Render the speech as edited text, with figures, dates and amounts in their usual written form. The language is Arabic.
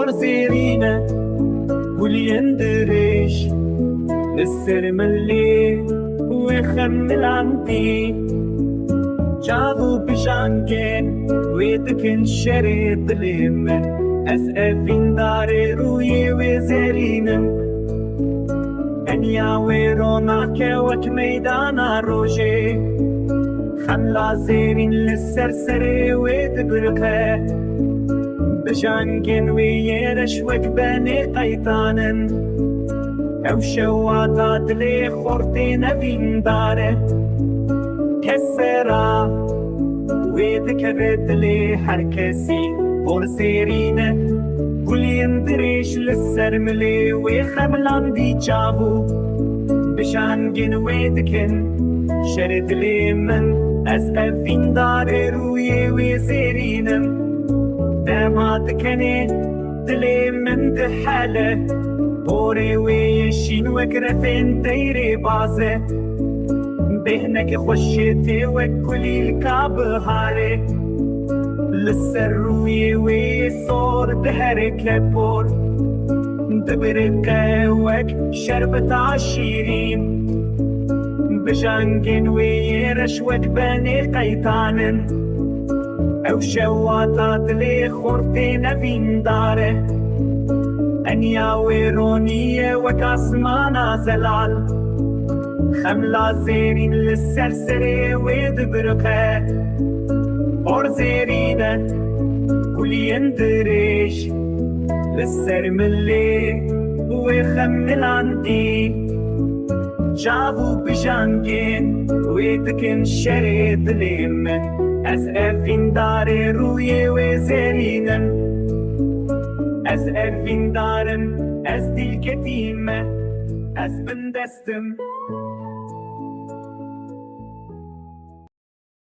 ورزيرينا وليندريش السرملي ويخمل عندي جابو بجانجين ويدكن شريط لمن أسأفين داري روي وزيرينم أنيا ويرونا كوك ميدانا روجي خملا زيرين للسرسري ويدبرقه بجانجين ويرش وكباني قيطانن أو شواتات لي خورتين فين داره كسرا ويذكرت لي حركسي ورسيرينه وليندريش للسرملي ويخملان دي جابو بشانجن ويدكن شرد لي من أسأفين داري روي ويسيرينم دامات كني دلي من دحاله بوري ويشين وكرفين ديري باسه بهنك خشيتي وكلي الكابهاري للسروي ويصور دهرك لبور دبرك وك شربت عشيرين بجانجن ويرش وكباني قيطانن أو شواتات لي خورتين فين داره أنيا ويرونية وكاسمانا زلال خملا زيرين للسرسري ويدبرقه ورزيرينه وليندريش للسرملي ويخمل عندي جابو بجانجين ويدكن شريط لمن أسأفين داري روي وزيرينن أسأفين دارن أزدي الكتيمة أزبن دستم